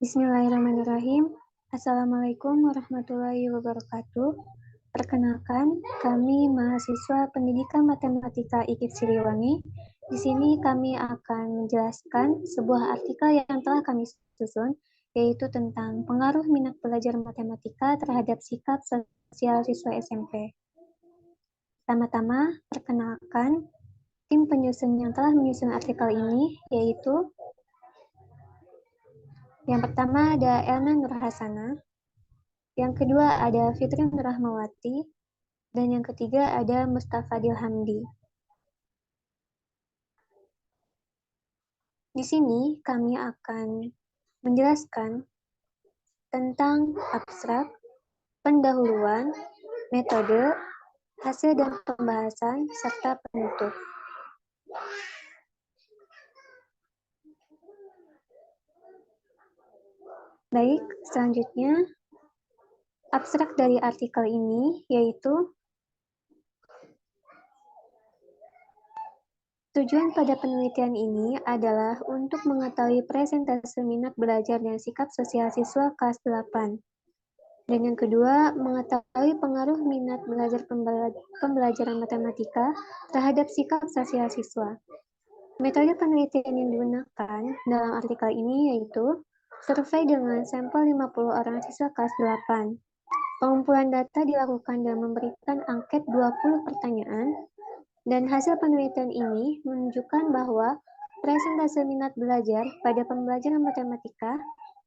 Bismillahirrahmanirrahim. Assalamualaikum warahmatullahi wabarakatuh. Perkenalkan, kami mahasiswa Pendidikan Matematika IKIP Siliwangi. Di sini kami akan menjelaskan sebuah artikel yang telah kami susun, yaitu tentang pengaruh minat belajar matematika terhadap sikap sosial siswa SMP. Pertama-tama, perkenalkan tim penyusun yang telah menyusun artikel ini, yaitu yang pertama ada Elna Nurhasana, yang kedua ada Fitri Nurrahmawati, dan yang ketiga ada Mustafa Dilhamdi. Di sini kami akan menjelaskan tentang abstrak, pendahuluan, metode, hasil dan pembahasan, serta penutup. Baik, selanjutnya abstrak dari artikel ini yaitu tujuan pada penelitian ini adalah untuk mengetahui presentase minat belajar dan sikap sosial siswa kelas 8. Dan yang kedua, mengetahui pengaruh minat belajar pembelajaran matematika terhadap sikap sosial siswa. Metode penelitian yang digunakan dalam artikel ini yaitu survei dengan sampel 50 orang siswa kelas 8. Pengumpulan data dilakukan dengan memberikan angket 20 pertanyaan, dan hasil penelitian ini menunjukkan bahwa presentase minat belajar pada pembelajaran matematika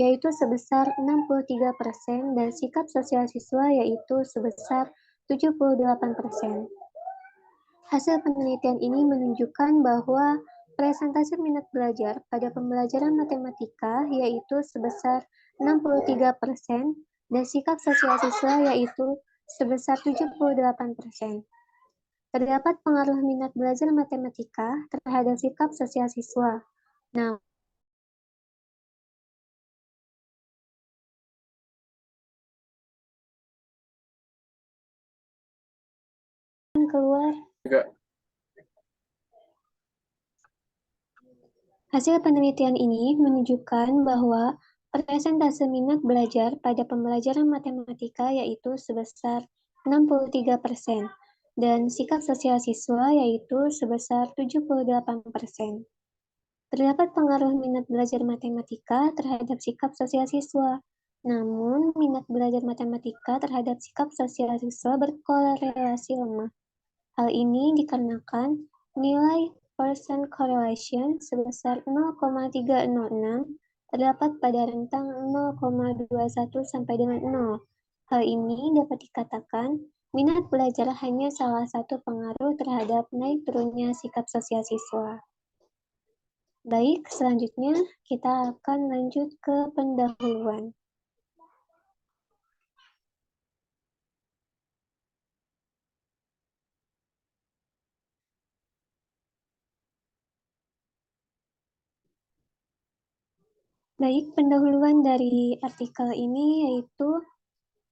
yaitu sebesar 63% dan sikap sosial siswa yaitu sebesar 78%. Hasil penelitian ini menunjukkan bahwa presentase minat belajar pada pembelajaran matematika yaitu sebesar 63% dan sikap sosial siswa yaitu sebesar 78%. Terdapat pengaruh minat belajar matematika terhadap sikap sosial siswa. Nah, keluar. Hasil penelitian ini menunjukkan bahwa persentase minat belajar pada pembelajaran matematika yaitu sebesar 63% dan sikap sosial siswa yaitu sebesar 78%. Terdapat pengaruh minat belajar matematika terhadap sikap sosial siswa. Namun, minat belajar matematika terhadap sikap sosial siswa berkorelasi lemah. Hal ini dikarenakan nilai percent correlation sebesar 0,306 terdapat pada rentang 0,21 sampai dengan 0. Hal ini dapat dikatakan minat belajar hanya salah satu pengaruh terhadap naik turunnya sikap sosial siswa. Baik, selanjutnya kita akan lanjut ke pendahuluan. Baik, pendahuluan dari artikel ini yaitu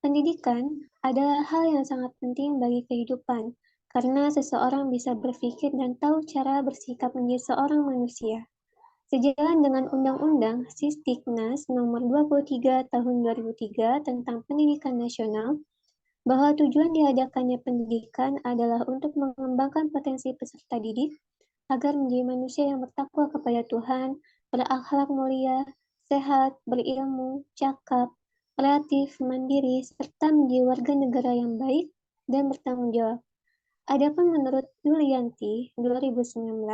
pendidikan adalah hal yang sangat penting bagi kehidupan, karena seseorang bisa berpikir dan tahu cara bersikap menjadi seorang manusia. Sejalan dengan Undang-Undang Sisdiknas Nomor 23 Tahun 2003 tentang Pendidikan Nasional, bahwa tujuan diadakannya pendidikan adalah untuk mengembangkan potensi peserta didik agar menjadi manusia yang bertakwa kepada Tuhan, berakhlak mulia, sehat, berilmu, cakap, kreatif, mandiri, serta menjadi warga negara yang baik dan bertanggung jawab. Adapun menurut Yulianti 2019,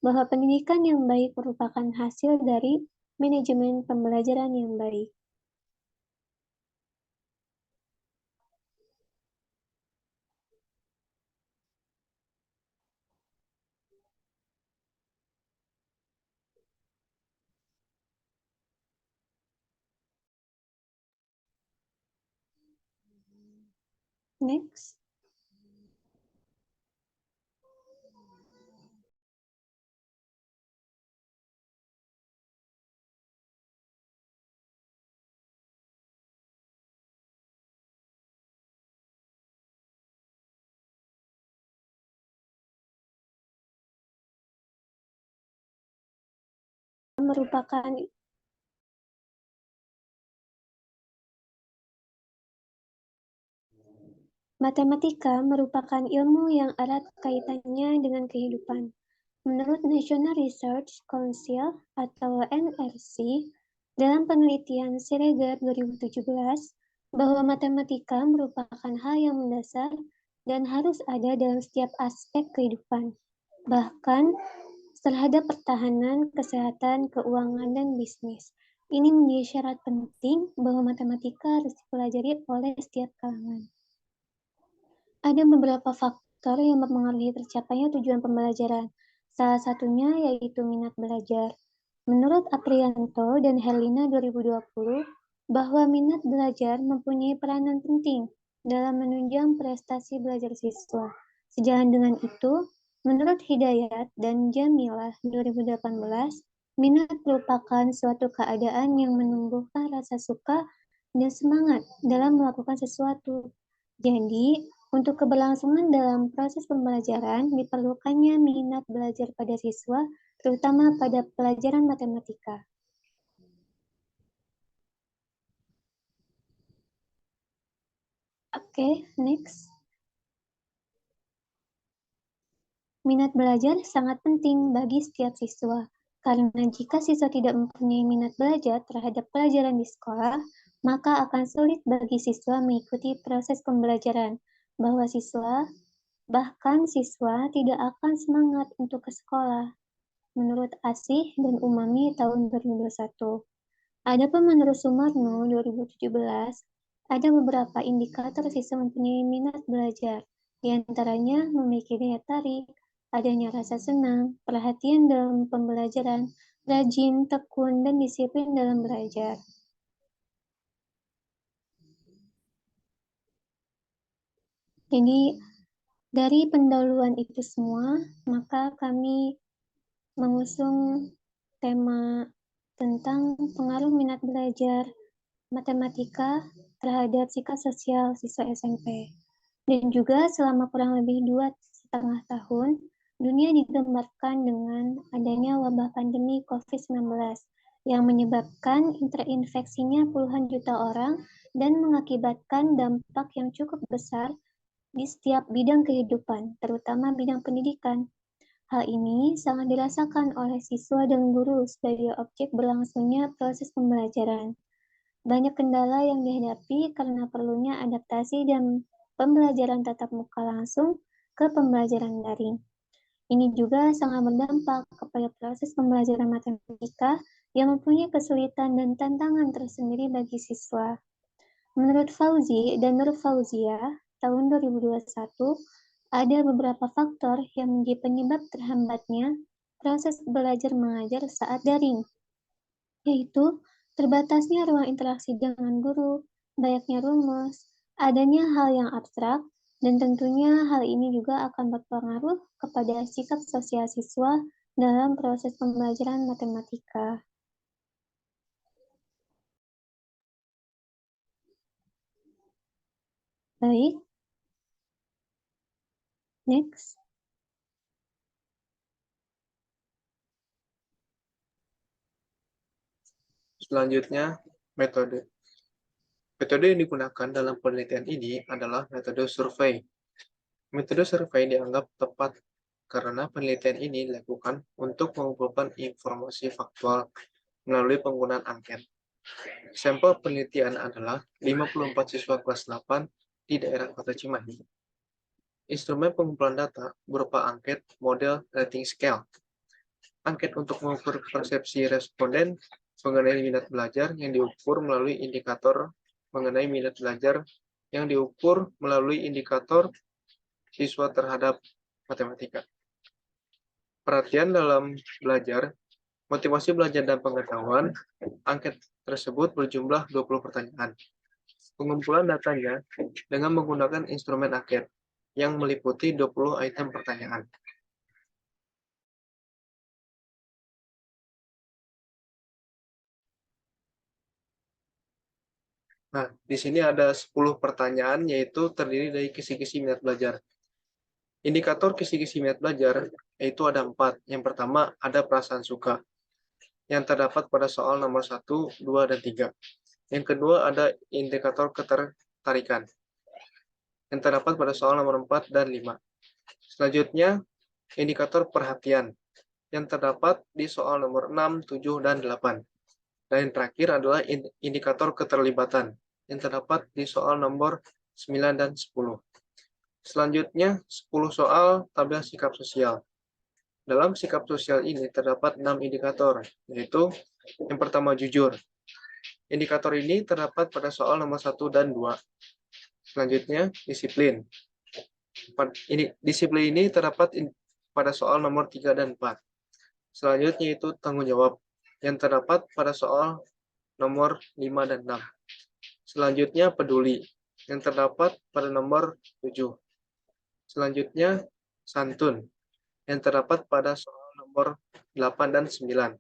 bahwa pendidikan yang baik merupakan hasil dari manajemen pembelajaran yang baik. Next. Merupakan Matematika merupakan ilmu yang erat kaitannya dengan kehidupan. Menurut National Research Council atau NRC, dalam penelitian Sregar 2017, bahwa matematika merupakan hal yang mendasar dan harus ada dalam setiap aspek kehidupan, bahkan terhadap pertahanan, kesehatan, keuangan, dan bisnis. Ini menjadi syarat penting bahwa matematika harus dipelajari oleh setiap kalangan. Ada beberapa faktor yang mempengaruhi tercapainya tujuan pembelajaran. Salah satunya yaitu minat belajar. Menurut Aprianto dan Herlina 2020, bahwa minat belajar mempunyai peranan penting dalam menunjang prestasi belajar siswa. Sejalan dengan itu, menurut Hidayat dan Jamilah 2018, minat merupakan suatu keadaan yang menumbuhkan rasa suka dan semangat dalam melakukan sesuatu. Jadi, untuk keberlangsungan dalam proses pembelajaran, diperlukannya minat belajar pada siswa, terutama pada pelajaran matematika. Oke, next. Minat belajar sangat penting bagi setiap siswa, karena jika siswa tidak mempunyai minat belajar terhadap pelajaran di sekolah, maka akan sulit bagi siswa mengikuti proses pembelajaran, bahkan siswa tidak akan semangat untuk ke sekolah. Menurut Asih dan Umami tahun 2021. Adapun menurut Sumarno 2017, ada beberapa indikator siswa mempunyai minat belajar, di antaranya memiliki daya tarik, adanya rasa senang, perhatian dalam pembelajaran, rajin, tekun, dan disiplin dalam belajar. Jadi, dari pendahuluan itu semua, maka kami mengusung tema tentang pengaruh minat belajar matematika terhadap sikap sosial siswa SMP. Dan juga selama kurang lebih 2,5 tahun, dunia digembarkan dengan adanya wabah pandemi COVID-19 yang menyebabkan terinfeksinya puluhan juta orang dan mengakibatkan dampak yang cukup besar di setiap bidang kehidupan, terutama bidang pendidikan. Hal ini sangat dirasakan oleh siswa dan guru sebagai objek berlangsungnya proses pembelajaran. Banyak kendala yang dihadapi karena perlunya adaptasi dan pembelajaran tatap muka langsung ke pembelajaran daring. Ini juga sangat berdampak kepada proses pembelajaran matematika yang mempunyai kesulitan dan tantangan tersendiri bagi siswa. Menurut Fauzi dan Nur Fauzia, tahun 2021, ada beberapa faktor yang menjadi penyebab terhambatnya proses belajar mengajar saat daring, yaitu terbatasnya ruang interaksi dengan guru, banyaknya rumus, adanya hal yang abstrak, dan tentunya hal ini juga akan berpengaruh kepada sikap sosial siswa dalam proses pembelajaran matematika. Baik, next. Selanjutnya, metode. Metode yang digunakan dalam penelitian ini adalah metode survei. Metode survei dianggap tepat karena penelitian ini dilakukan untuk mengumpulkan informasi faktual melalui penggunaan angket. Sampel penelitian adalah 54 siswa kelas 8 di daerah Kota Cimahi. Instrumen pengumpulan data berupa angket model rating scale. Angket untuk mengukur persepsi responden mengenai minat belajar yang diukur melalui indikator mengenai minat belajar yang diukur melalui indikator siswa terhadap matematika. Perhatian dalam belajar, motivasi belajar dan pengetahuan, angket tersebut berjumlah 20 pertanyaan. Pengumpulan datanya dengan menggunakan instrumen angket yang meliputi 20 item pertanyaan. Nah, di sini ada 10 pertanyaan yaitu terdiri dari kisi-kisi minat belajar. Indikator kisi-kisi minat belajar yaitu ada 4. Yang pertama ada perasaan suka yang terdapat pada soal nomor 1, 2, dan 3. Yang kedua ada indikator ketertarikan. yang terdapat pada soal nomor 4 dan 5. Selanjutnya, indikator perhatian yang terdapat di soal nomor 6, 7, dan 8. Dan yang terakhir adalah indikator keterlibatan yang terdapat di soal nomor 9 dan 10. Selanjutnya, 10 soal tabel sikap sosial. Dalam sikap sosial ini terdapat 6 indikator, yaitu yang pertama jujur. Indikator ini terdapat pada soal nomor 1 dan 2. Selanjutnya, disiplin. Disiplin ini terdapat pada soal nomor 3 dan 4. Selanjutnya itu tanggung jawab, yang terdapat pada soal nomor 5 dan 6. Selanjutnya peduli, yang terdapat pada nomor 7. Selanjutnya santun, yang terdapat pada soal nomor 8 dan 9.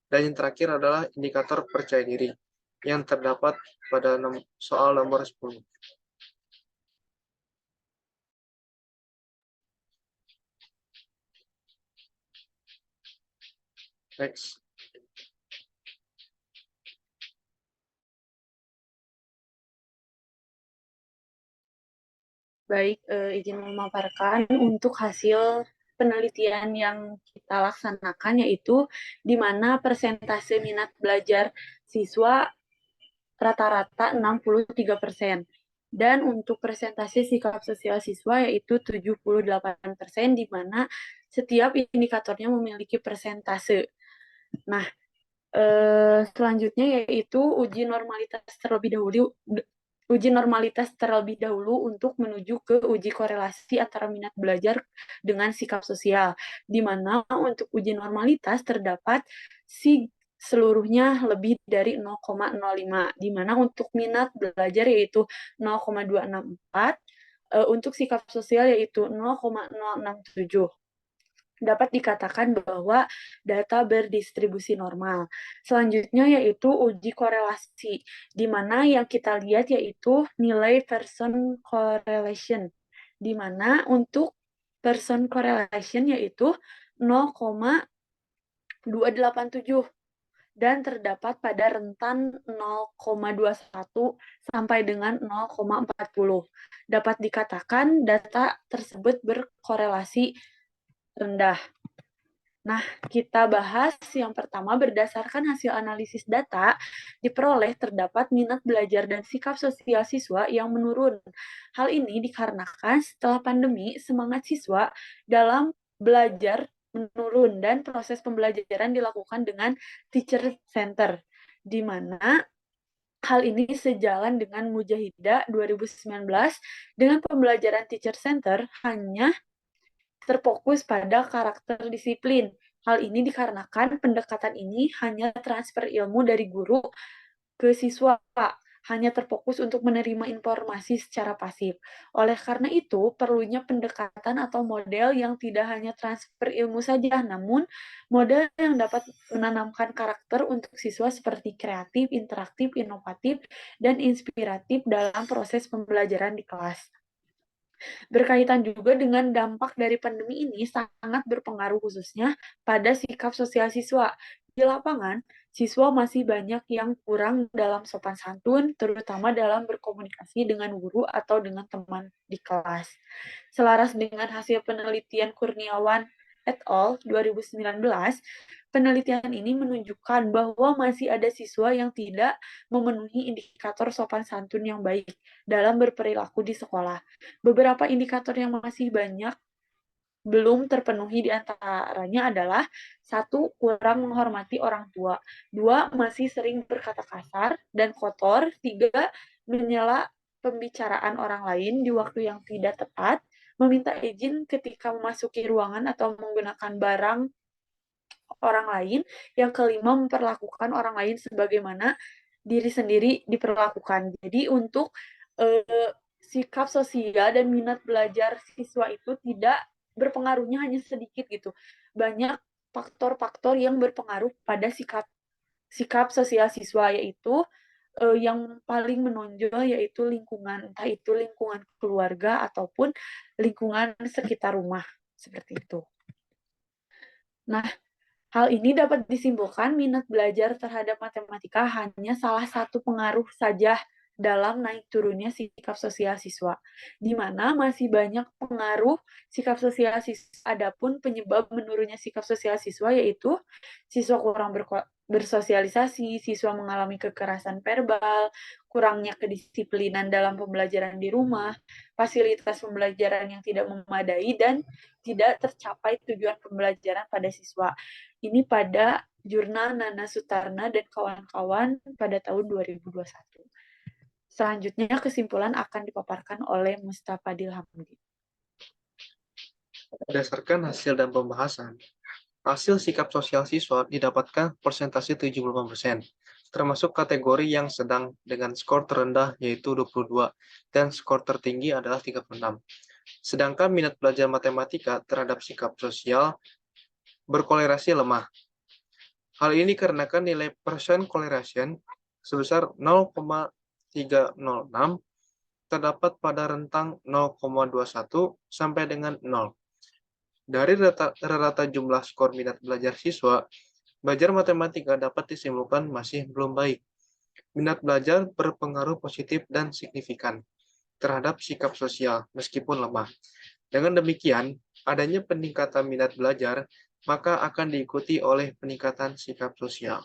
Dan yang terakhir adalah indikator percaya diri, yang terdapat pada soal nomor 10. Next. Baik, izin memaparkan untuk hasil penelitian yang kita laksanakan, yaitu di mana persentase minat belajar siswa rata-rata 63%. Dan untuk persentase sikap sosial siswa yaitu 78%, di mana setiap indikatornya memiliki persentase. Nah, selanjutnya yaitu uji normalitas terlebih dahulu untuk menuju ke uji korelasi antara minat belajar dengan sikap sosial, di mana untuk uji normalitas terdapat seluruhnya lebih dari 0,05, di mana untuk minat belajar yaitu 0,264, untuk sikap sosial yaitu 0,067. Dapat dikatakan bahwa data berdistribusi normal. Selanjutnya yaitu uji korelasi, di mana yang kita lihat yaitu nilai Pearson correlation, di mana untuk Pearson correlation yaitu 0,287 dan terdapat pada rentan 0,21 sampai dengan 0,40. Dapat dikatakan data tersebut berkorelasi rendah. Nah, kita bahas yang pertama, berdasarkan hasil analisis data, diperoleh terdapat minat belajar dan sikap sosial siswa yang menurun. Hal ini dikarenakan setelah pandemi, semangat siswa dalam belajar menurun dan proses pembelajaran dilakukan dengan teacher center, di mana hal ini sejalan dengan Mujahidah 2019 dengan pembelajaran teacher center hanya terfokus pada karakter disiplin. Hal ini dikarenakan pendekatan ini hanya transfer ilmu dari guru ke siswa, hanya terfokus untuk menerima informasi secara pasif. Oleh karena itu, perlunya pendekatan atau model yang tidak hanya transfer ilmu saja, namun model yang dapat menanamkan karakter untuk siswa seperti kreatif, interaktif, inovatif, dan inspiratif dalam proses pembelajaran di kelas. Berkaitan juga dengan dampak dari pandemi ini sangat berpengaruh khususnya pada sikap sosial siswa. Di lapangan, siswa masih banyak yang kurang dalam sopan santun, terutama dalam berkomunikasi dengan guru atau dengan teman di kelas. Selaras dengan hasil penelitian Kurniawan et al. 2019, penelitian ini menunjukkan bahwa masih ada siswa yang tidak memenuhi indikator sopan santun yang baik dalam berperilaku di sekolah. Beberapa indikator yang masih banyak belum terpenuhi diantaranya adalah 1. Kurang menghormati orang tua, 2. Masih sering berkata kasar dan kotor, 3. Menyela pembicaraan orang lain di waktu yang tidak tepat, meminta izin ketika memasuki ruangan atau menggunakan barang orang lain, yang kelima memperlakukan orang lain sebagaimana diri sendiri diperlakukan. Jadi untuk sikap sosial dan minat belajar siswa itu tidak berpengaruhnya hanya sedikit gitu. Banyak faktor-faktor yang berpengaruh pada sikap sosial siswa, yaitu yang paling menonjol yaitu lingkungan, entah itu lingkungan keluarga ataupun lingkungan sekitar rumah, seperti itu. Nah, hal ini dapat disimpulkan minat belajar terhadap matematika hanya salah satu pengaruh saja dalam naik turunnya sikap sosial siswa, di mana masih banyak pengaruh sikap sosial siswa. Adapun penyebab menurunnya sikap sosial siswa yaitu siswa kurang bersosialisasi, siswa mengalami kekerasan verbal, kurangnya kedisiplinan dalam pembelajaran di rumah, fasilitas pembelajaran yang tidak memadai, dan tidak tercapai tujuan pembelajaran pada siswa. Ini pada jurnal Nana Sutarna dan kawan-kawan pada tahun 2021. Selanjutnya, kesimpulan akan dipaparkan oleh Mustafadil Hamdi. Berdasarkan hasil dan pembahasan, hasil sikap sosial siswa didapatkan persentase 75%, termasuk kategori yang sedang dengan skor terendah yaitu 22, dan skor tertinggi adalah 36. Sedangkan minat belajar matematika terhadap sikap sosial berkolerasi lemah. Hal ini dikarenakan nilai percent correlation sebesar 0,306 terdapat pada rentang 0,21 sampai dengan 0. Dari rata jumlah skor minat belajar siswa, belajar matematika dapat disimpulkan masih belum baik. Minat belajar berpengaruh positif dan signifikan terhadap sikap sosial meskipun lemah. Dengan demikian, adanya peningkatan minat belajar maka akan diikuti oleh peningkatan sikap sosial.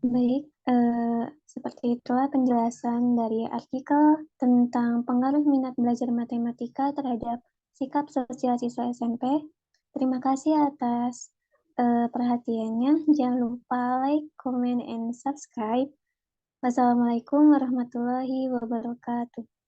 Baik, seperti itulah penjelasan dari artikel tentang pengaruh minat belajar matematika terhadap sikap sosial siswa SMP. Terima kasih atas perhatiannya. Jangan lupa like, comment, and subscribe. Wassalamualaikum warahmatullahi wabarakatuh.